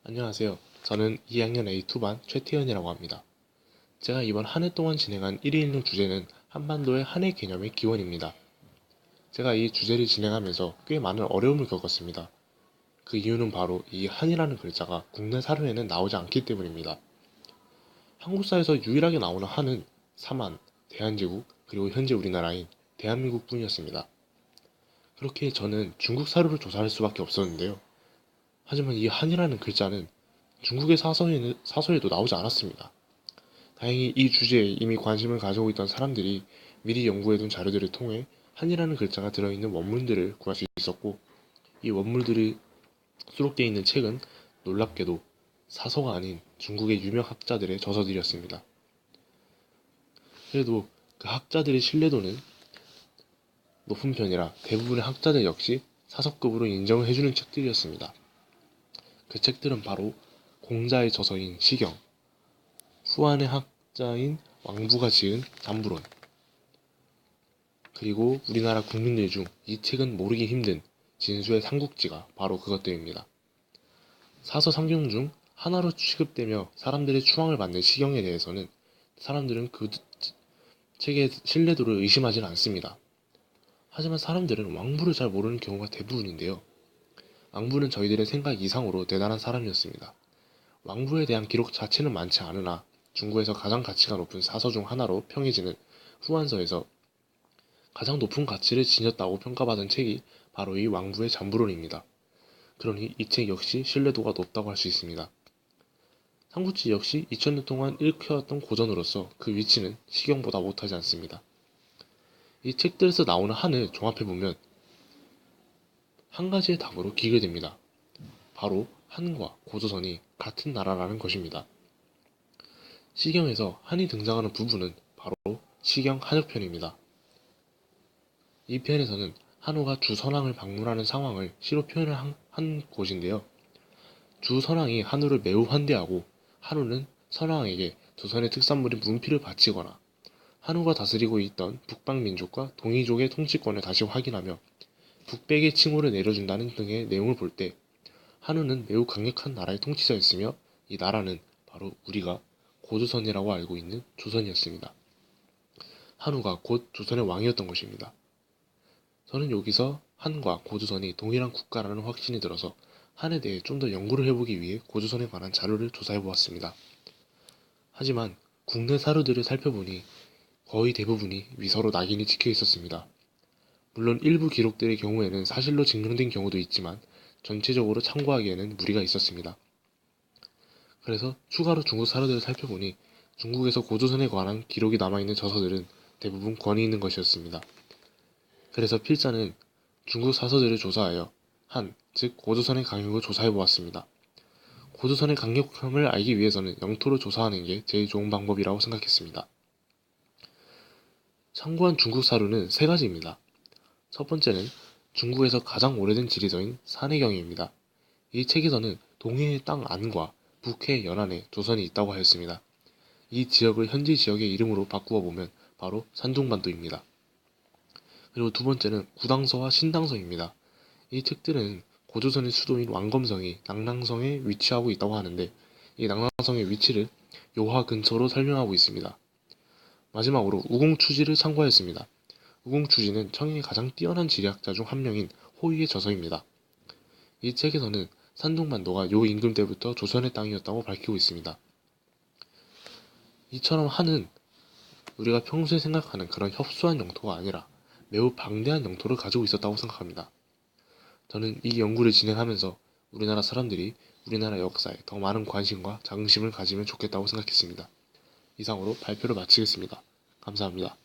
안녕하세요. 저는 2학년 A2반 최태현이라고 합니다. 제가 이번 한 해 동안 진행한 1위 읽는 주제는 한반도의 한해 개념의 기원입니다. 제가 이 주제를 진행하면서 꽤 많은 어려움을 겪었습니다. 그 이유는 바로 이 한이라는 글자가 국내 사료에는 나오지 않기 때문입니다. 한국사에서 유일하게 나오는 한은 삼한, 대한제국, 그리고 현재 우리나라인 대한민국 뿐이었습니다. 그렇게 저는 중국 사료를 조사할 수밖에 없었는데요. 하지만 이 한이라는 글자는 중국의 사서에도 나오지 않았습니다. 다행히 이 주제에 이미 관심을 가지고 있던 사람들이 미리 연구해둔 자료들을 통해 한이라는 글자가 들어있는 원문들을 구할 수 있었고, 이 원문들이 수록되어 있는 책은 놀랍게도 사서가 아닌 중국의 유명 학자들의 저서들이었습니다. 그래도 그 학자들의 신뢰도는 높은 편이라 대부분의 학자들 역시 사서급으로 인정을 해주는 책들이었습니다. 그 책들은 바로 공자의 저서인 시경, 후한의 학자인 왕부가 지은 잠부론, 그리고 우리나라 국민들 중 이 책은 모르기 힘든 진수의 삼국지가 바로 그것들입니다. 사서 삼경 중 하나로 취급되며 사람들의 추앙을 받는 시경에 대해서는 사람들은 그 책의 신뢰도를 의심하지는 않습니다. 하지만 사람들은 왕부를 잘 모르는 경우가 대부분인데요. 왕부는 저희들의 생각 이상으로 대단한 사람이었습니다. 왕부에 대한 기록 자체는 많지 않으나 중국에서 가장 가치가 높은 사서 중 하나로 평해지는 후한서에서 가장 높은 가치를 지녔다고 평가받은 책이 바로 이 왕부의 잠부론입니다. 그러니 이 책 역시 신뢰도가 높다고 할 수 있습니다. 삼국지 역시 2000년 동안 읽혀왔던 고전으로서 그 위치는 시경보다 못하지 않습니다. 이 책들에서 나오는 한을 종합해보면 한 가지의 답으로 기결됩니다. 바로 한과 고조선이 같은 나라라는 것입니다. 시경에서 한이 등장하는 부분은 바로 시경 한역편입니다. 이 편에서는 한우가 주선왕을 방문하는 상황을 시로 표현을 한 곳인데요. 주선왕이 한우를 매우 환대하고 한우는 선왕에게 조선의 특산물인 문피를 바치거나 한우가 다스리고 있던 북방민족과 동이족의 통치권을 다시 확인하며 북백의 칭호를 내려준다는 등의 내용을 볼 때 한우는 매우 강력한 나라의 통치자였으며 이 나라는 바로 우리가 고조선이라고 알고 있는 조선이었습니다. 한우가 곧 조선의 왕이었던 것입니다. 저는 여기서 한과 고조선이 동일한 국가라는 확신이 들어서 한에 대해 좀 더 연구를 해보기 위해 고조선에 관한 자료를 조사해보았습니다. 하지만 국내 사료들을 살펴보니 거의 대부분이 위서로 낙인이 찍혀 있었습니다. 물론 일부 기록들의 경우에는 사실로 증명된 경우도 있지만 전체적으로 참고하기에는 무리가 있었습니다. 그래서 추가로 중국 사료들을 살펴보니 중국에서 고조선에 관한 기록이 남아있는 저서들은 대부분 권위 있는 것이었습니다. 그래서 필자는 중국 사서들을 조사하여 한, 즉 고조선의 강력을 조사해보았습니다. 고조선의 강력함을 알기 위해서는 영토를 조사하는 게 제일 좋은 방법이라고 생각했습니다. 참고한 중국 사료는 세 가지입니다. 첫 번째는 중국에서 가장 오래된 지리서인 산해경입니다. 이 책에서는 동해의 땅 안과 북해 연안에 조선이 있다고 하였습니다. 이 지역을 현지 지역의 이름으로 바꾸어 보면 바로 산둥반도입니다. 그리고 두 번째는 구당서와 신당서입니다. 이 책들은 고조선의 수도인 왕검성이 낙랑성에 위치하고 있다고 하는데 이 낙랑성의 위치를 요하 근처로 설명하고 있습니다. 마지막으로 우공추지를 참고하였습니다. 우공추지는 청해의 가장 뛰어난 지리학자 중 한 명인 호위의 저서입니다. 이 책에서는 산둥반도가 요 임금 때부터 조선의 땅이었다고 밝히고 있습니다. 이처럼 한은 우리가 평소에 생각하는 그런 협소한 영토가 아니라 매우 방대한 영토를 가지고 있었다고 생각합니다. 저는 이 연구를 진행하면서 우리나라 사람들이 우리나라 역사에 더 많은 관심과 자긍심을 가지면 좋겠다고 생각했습니다. 이상으로 발표를 마치겠습니다. 감사합니다.